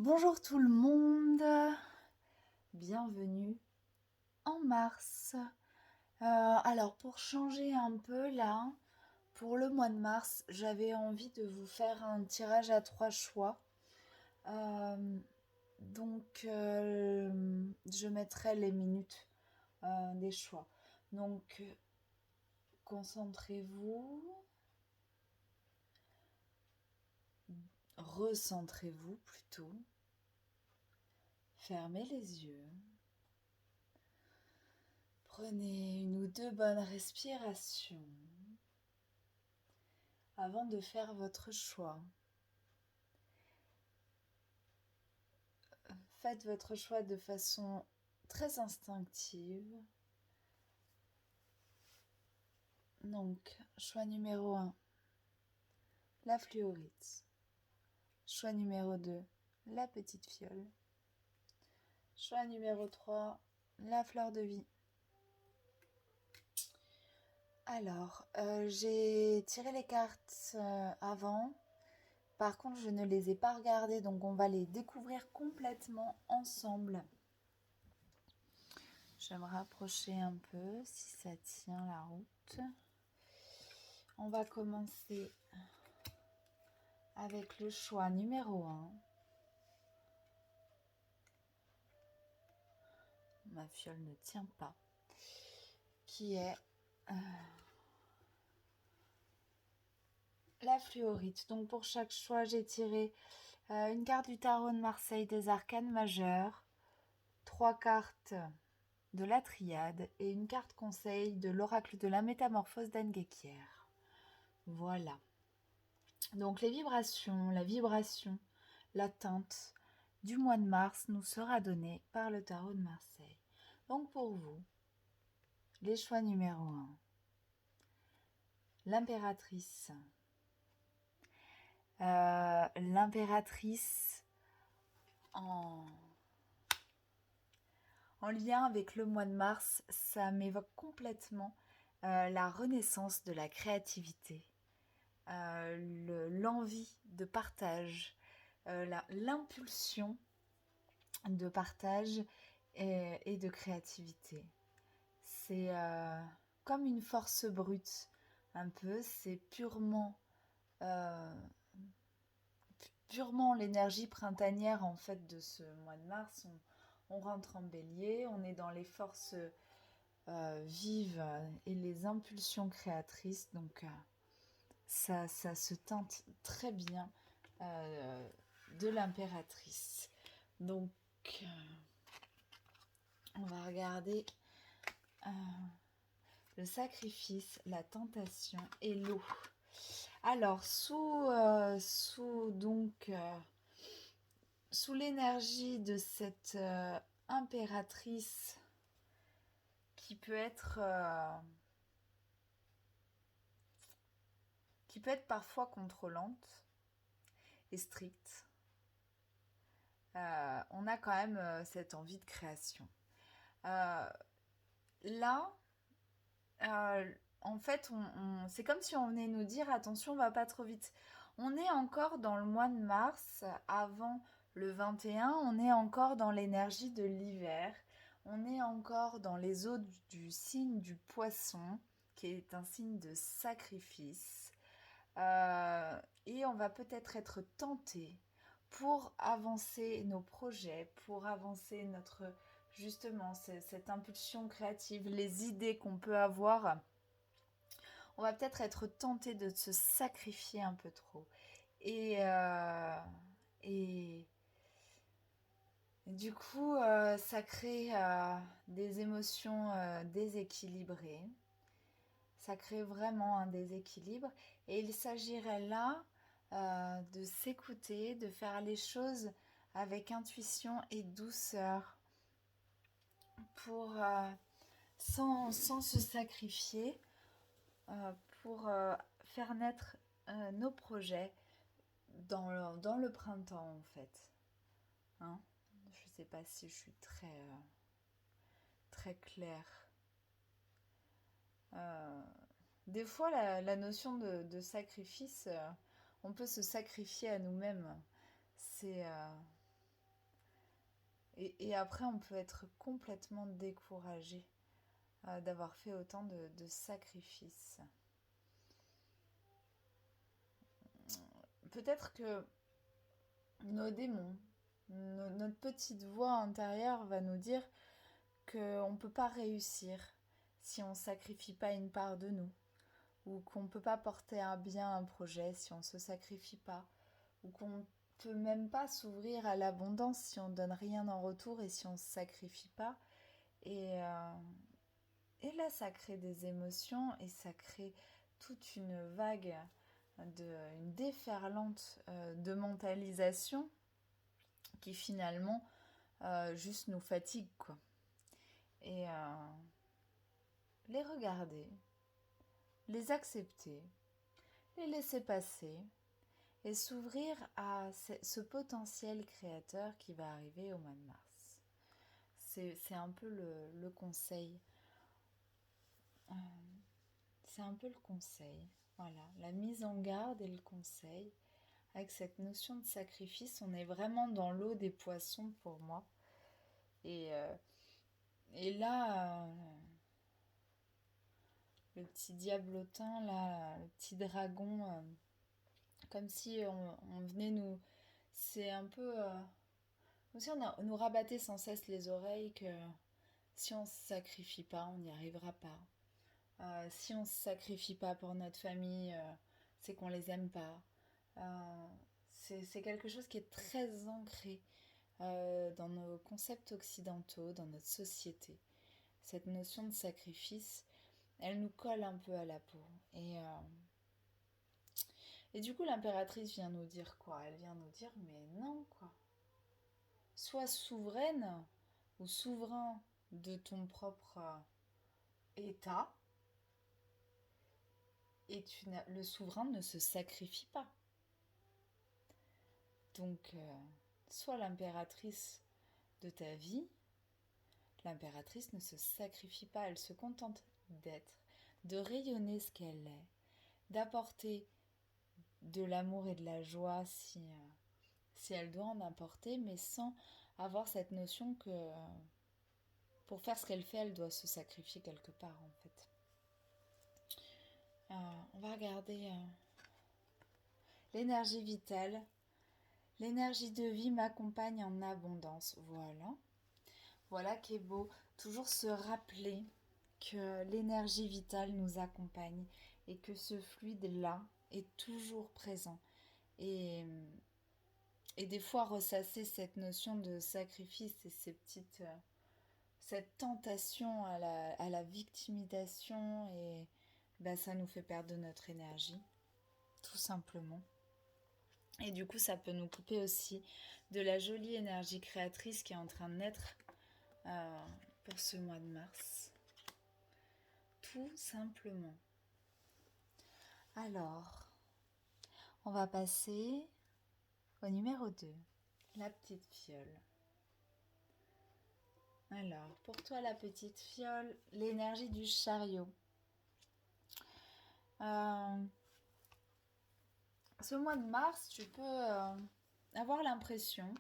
Bonjour tout le monde, bienvenue en mars. Alors pour changer un peu là, pour le mois de mars, j'avais envie de vous faire un tirage à 3 choix. Je mettrai les minutes des choix. Donc concentrez-vous, recentrez-vous plutôt, fermez les yeux. Prenez une ou deux bonnes respirations avant de faire votre choix. Faites votre choix de façon très instinctive. Donc, choix numéro 1, la fluorite. Choix numéro 2, la petite fiole. Choix numéro 3, la fleur de vie. Alors, j'ai tiré les cartes avant. Par contre, je ne les ai pas regardées, donc on va les découvrir complètement ensemble. Je vais me rapprocher un peu si ça tient la route. On va commencer avec le choix numéro 1. Ma fiole ne tient pas. Qui est la fluorite. Donc pour chaque choix, j'ai tiré une carte du tarot de Marseille des arcanes majeures, 3 cartes de la triade et une carte conseil de l'oracle de la métamorphose d'Anne Guéquière. Voilà. Donc la vibration, la teinte du mois de mars nous sera donnée par le tarot de Marseille. Donc pour vous, les choix numéro 1. L'impératrice. L'impératrice en lien avec le mois de mars, ça m'évoque complètement la renaissance de la créativité, l'envie de partage, l'impulsion de partage et de créativité. C'est comme une force brute, un peu, c'est purement l'énergie printanière en fait de ce mois de mars. On rentre en bélier, on est dans les forces vives et les impulsions créatrices, donc ça se teinte très bien de l'impératrice. Donc on va regarder le sacrifice, la tentation et l'eau. Alors sous l'énergie de cette impératrice qui peut être parfois contrôlante et stricte, on a quand même cette envie de création. Là, en fait, c'est comme si on venait nous dire attention, on va pas trop vite. On est encore dans le mois de mars, avant le 21, on est encore dans l'énergie de l'hiver, on est encore dans les eaux du signe du poisson, qui est un signe de sacrifice. Et on va peut-être être tenté pour avancer nos projets, pour avancer justement cette impulsion créative, les idées qu'on peut avoir. On va peut-être être tenté de se sacrifier un peu trop. Et du coup, ça crée des émotions déséquilibrées. Ça crée vraiment un déséquilibre. Et il s'agirait là de s'écouter, de faire les choses avec intuition et douceur pour sans se sacrifier, pour faire naître nos projets dans le printemps en fait. Hein, je ne sais pas si je suis très claire. Des fois, la notion de sacrifice, on peut se sacrifier à nous-mêmes. C'est Et après, on peut être complètement découragé d'avoir fait autant de sacrifices. Peut-être que nos démons, notre petite voix intérieure va nous dire qu'on ne peut pas réussir si on ne sacrifie pas une part de nous, ou qu'on ne peut pas porter à bien un projet si on ne se sacrifie pas, ou qu'on ne peut même pas s'ouvrir à l'abondance si on ne donne rien en retour et si on ne se sacrifie pas. Et, euh, et là, ça crée des émotions et ça crée toute une vague, une déferlante de mentalisation qui finalement juste nous fatigue, quoi. Et les regarder, les accepter, les laisser passer et s'ouvrir à ce potentiel créateur qui va arriver au mois de mars. C'est un peu le conseil. Euh, c'est un peu le conseil. Voilà, la mise en garde et le conseil. Avec cette notion de sacrifice, on est vraiment dans l'eau des poissons pour moi. Et, euh, et là, le petit diablotin, là, le petit dragon, comme si on venait nous... C'est un peu... comme si on nous rabattait sans cesse les oreilles que si on ne se sacrifie pas, on n'y arrivera pas. Si on ne se sacrifie pas pour notre famille, c'est qu'on les aime pas. Euh, c'est quelque chose qui est très ancré dans nos concepts occidentaux, dans notre société. Cette notion de sacrifice, elle nous colle un peu à la peau. Et du coup, l'impératrice vient nous dire quoi? Elle vient nous dire, mais non, quoi. Sois souveraine ou souverain de ton propre état, et le souverain ne se sacrifie pas. Donc, sois l'impératrice de ta vie. L'impératrice ne se sacrifie pas, elle se contente d'être, de rayonner ce qu'elle est, d'apporter de l'amour et de la joie si elle doit en apporter, mais sans avoir cette notion que pour faire ce qu'elle fait, elle doit se sacrifier quelque part en fait. On va regarder l'énergie vitale. L'énergie de vie m'accompagne en abondance. Voilà. Voilà qui est beau. Toujours se rappeler que l'énergie vitale nous accompagne et que ce fluide-là est toujours présent. Et, et des fois ressasser cette notion de sacrifice et cette tentation à la victimisation, et ben, ça nous fait perdre de notre énergie, tout simplement. Et du coup, ça peut nous couper aussi de la jolie énergie créatrice qui est en train de naître pour ce mois de mars. Tout simplement. Alors, on va passer au numéro 2, la petite fiole. Alors, pour toi, la petite fiole, l'énergie du chariot. Ce mois de mars, tu peux avoir l'impression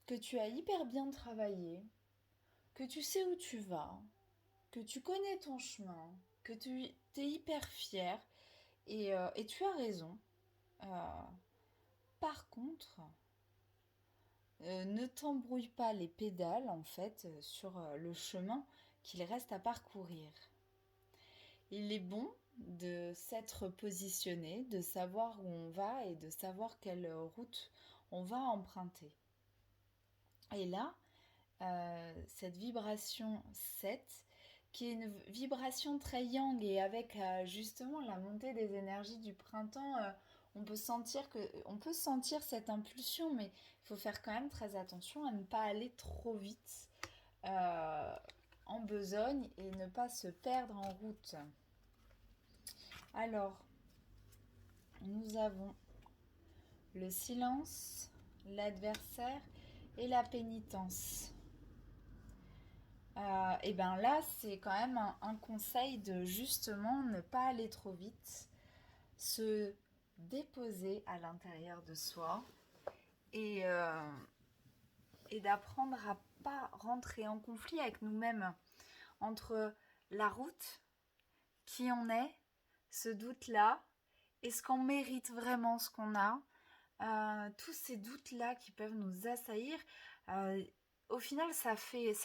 que tu as hyper bien travaillé, que tu sais où tu vas, que tu connais ton chemin, que tu es hyper fier, et tu as raison. Par contre, ne t'embrouille pas les pédales en fait sur le chemin qu'il reste à parcourir. Il est bon de s'être positionné, de savoir où on va et de savoir quelle route on va emprunter. Et là, cette vibration 7, qui est une vibration très yang, et avec justement la montée des énergies du printemps, on peut sentir cette impulsion, mais il faut faire quand même très attention à ne pas aller trop vite en besogne et ne pas se perdre en route. Alors, nous avons le silence, l'adversaire et la pénitence. Et bien là, c'est quand même un conseil de justement ne pas aller trop vite, se déposer à l'intérieur de soi et et d'apprendre à pas rentrer en conflit avec nous-mêmes entre la route, qui on est, ce doute-là, est-ce qu'on mérite vraiment ce qu'on a, tous ces doutes-là qui peuvent nous assaillir, euh, au final, ça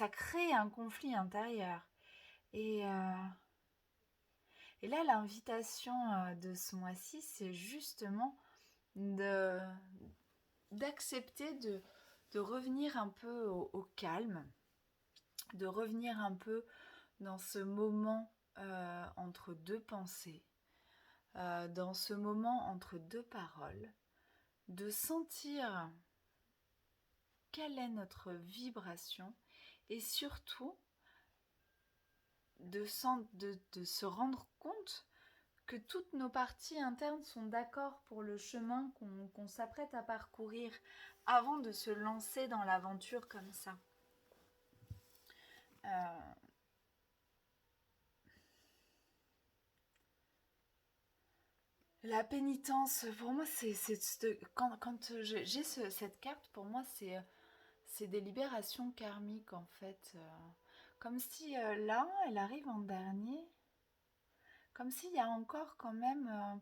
crée un conflit intérieur. Et, euh, et là, l'invitation de ce mois-ci, c'est justement de, d'accepter de revenir un peu au calme, de revenir un peu dans ce moment entre deux pensées, dans ce moment entre deux paroles, de sentir quelle est notre vibration et surtout de se rendre compte que toutes nos parties internes sont d'accord pour le chemin qu'on s'apprête à parcourir avant de se lancer dans l'aventure comme ça. La pénitence, pour moi, quand j'ai cette carte, pour moi, c'est des libérations karmiques, en fait. Comme si là, elle arrive en dernier, comme s'il y a encore quand même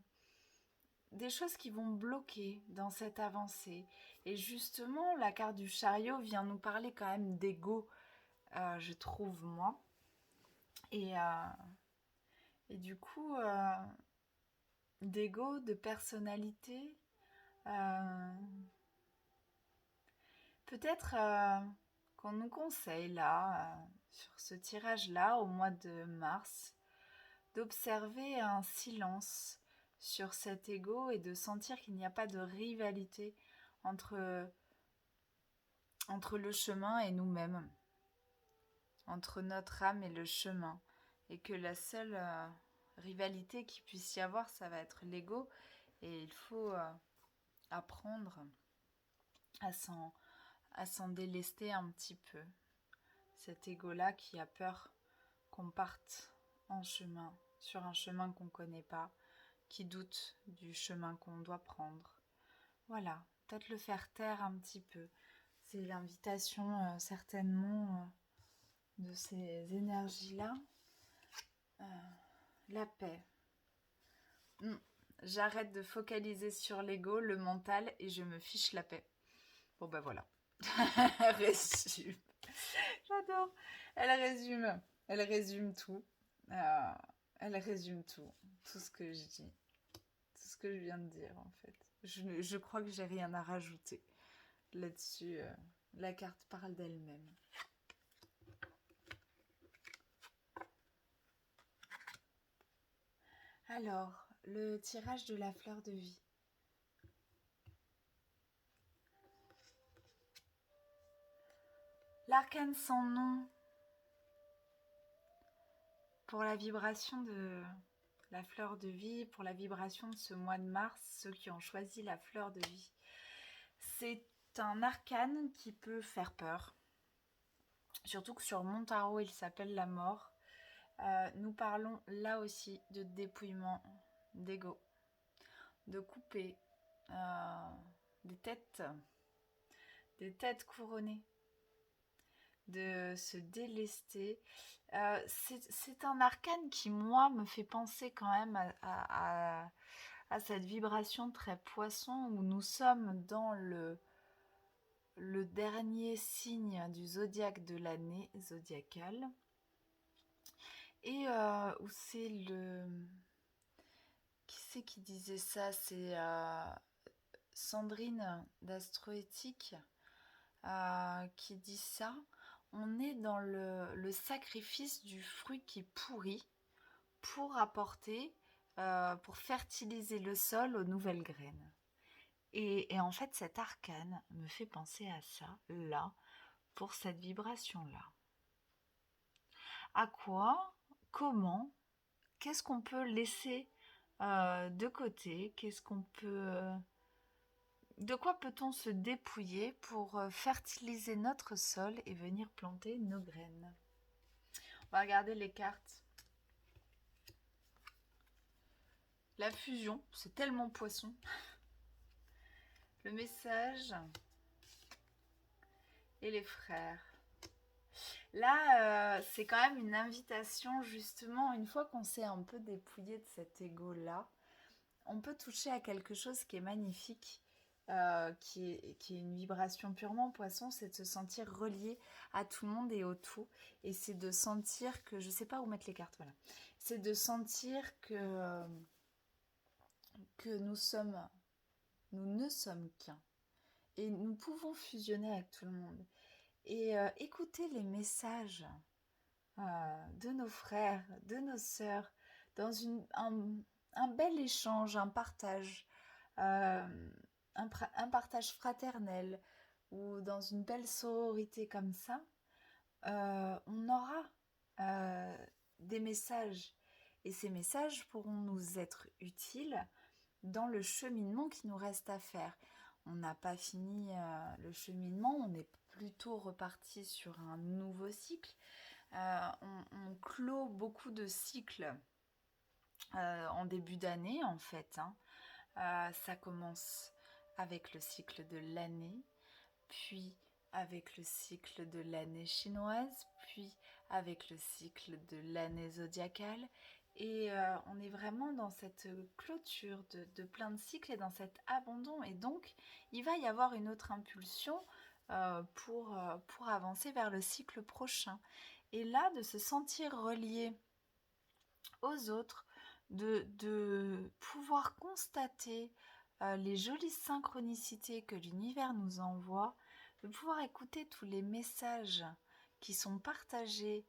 des choses qui vont bloquer dans cette avancée. Et justement, la carte du chariot vient nous parler quand même d'ego, je trouve, moi. Et, euh, et du coup, d'ego, de personnalité, peut-être qu'on nous conseille là, sur ce tirage-là, au mois de mars, d'observer un silence sur cet ego et de sentir qu'il n'y a pas de rivalité entre, entre le chemin et nous-mêmes, entre notre âme et le chemin, et que la seule rivalité qu'il puisse y avoir, ça va être l'ego, et il faut apprendre à s'en délester un petit peu. Cet ego-là qui a peur qu'on parte en chemin, sur un chemin qu'on ne connaît pas, qui doute du chemin qu'on doit prendre. Voilà, peut-être le faire taire un petit peu. C'est l'invitation certainement de ces énergies-là. La paix. J'arrête de focaliser sur l'ego, le mental, et je me fiche la paix. Bon ben voilà. Résume. J'adore. Elle résume tout. Elle résume tout. Tout ce que je dis. Tout ce que je viens de dire, en fait. Je crois que j'ai rien à rajouter là-dessus. La carte parle d'elle-même. Alors, le tirage de la fleur de vie. L'arcane sans nom pour la vibration de la fleur de vie, pour la vibration de ce mois de mars, ceux qui ont choisi la fleur de vie. C'est un arcane qui peut faire peur. Surtout que sur mon tarot, il s'appelle la mort. Nous parlons là aussi de dépouillement d'ego, de couper des têtes couronnées, de se délester. C'est un arcane qui, moi, me fait penser quand même à cette vibration très poisson où nous sommes dans le dernier signe du zodiaque de l'année zodiacale et où c'est le... Qui c'est qui disait ça? C'est Sandrine d'Astroéthique qui dit ça. On est dans le sacrifice du fruit qui pourrit pour apporter, pour fertiliser le sol aux nouvelles graines. Et en fait, cet arcane me fait penser à ça, là, pour cette vibration-là. À quoi, comment, qu'est-ce qu'on peut laisser de côté? Qu'est-ce qu'on peut... de quoi peut-on se dépouiller pour fertiliser notre sol et venir planter nos graines? On va regarder les cartes. La fusion, c'est tellement poisson. Le message et les frères. Là, c'est quand même une invitation, justement, une fois qu'on s'est un peu dépouillé de cet ego-là, on peut toucher à quelque chose qui est magnifique, qui est une vibration purement poisson, c'est de se sentir relié à tout le monde et au tout. Et c'est de sentir que, je sais pas où mettre les cartes, voilà. C'est de sentir que nous ne sommes qu'un. Et nous pouvons fusionner avec tout le monde. Et écouter les messages de nos frères, de nos sœurs, dans un bel échange, un partage, euh, un partage fraternel, ou dans une belle sororité comme ça, on aura des messages. Et ces messages pourront nous être utiles dans le cheminement qui nous reste à faire. On n'a pas fini le cheminement, on est plutôt reparti sur un nouveau cycle. On clôt beaucoup de cycles en début d'année en fait. Ça commence avec le cycle de l'année, puis avec le cycle de l'année chinoise, puis avec le cycle de l'année zodiacale. Et on est vraiment dans cette clôture de plein de cycles et dans cet abandon. Et donc, il va y avoir une autre impulsion pour avancer vers le cycle prochain. Et là, de se sentir relié aux autres, de pouvoir constater les jolies synchronicités que l'univers nous envoie, de pouvoir écouter tous les messages qui sont partagés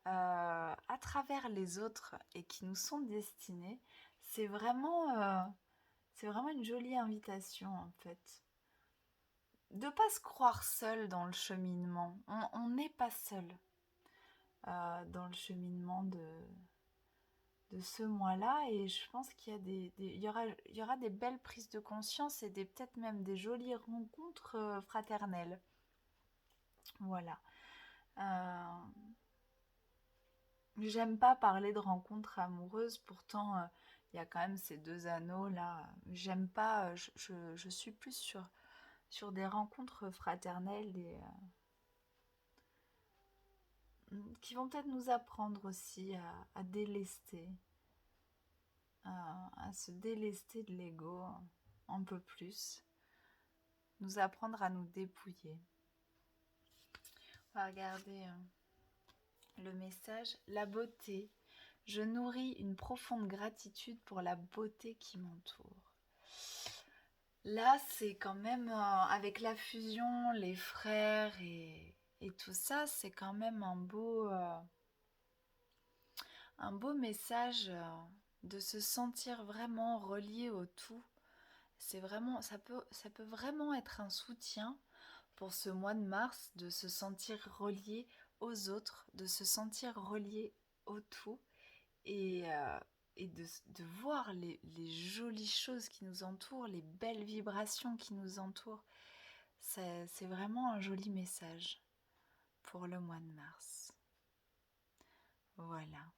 à travers les autres et qui nous sont destinés, c'est vraiment une jolie invitation en fait. De ne pas se croire seul dans le cheminement. On n'est pas seul dans le cheminement de ce mois-là, et je pense qu'il y a il y aura des belles prises de conscience et peut-être même des jolies rencontres fraternelles. Voilà. Euh, J'aime pas parler de rencontres amoureuses, pourtant il y a quand même ces deux anneaux là. J'aime pas, je suis plus sur des rencontres fraternelles qui vont peut-être nous apprendre aussi à délester, à se délester de l'ego un peu plus, nous apprendre à nous dépouiller. On va regarder le message. La beauté. Je nourris une profonde gratitude pour la beauté qui m'entoure. Là, c'est quand même, avec la fusion, les frères et tout ça, c'est quand même un beau message de se sentir vraiment relié au tout. C'est vraiment, ça peut vraiment être un soutien pour ce mois de mars, de se sentir relié aux autres, de se sentir relié au tout, et, de voir les jolies choses qui nous entourent, les belles vibrations qui nous entourent. C'est vraiment un joli message pour le mois de mars. Voilà.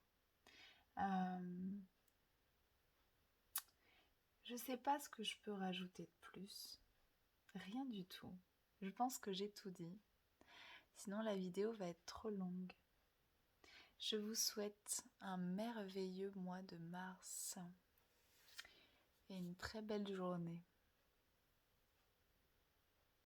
Je sais pas ce que je peux rajouter de plus. Rien du tout. Je pense que j'ai tout dit. Sinon la vidéo va être trop longue. Je vous souhaite un merveilleux mois de mars et une très belle journée.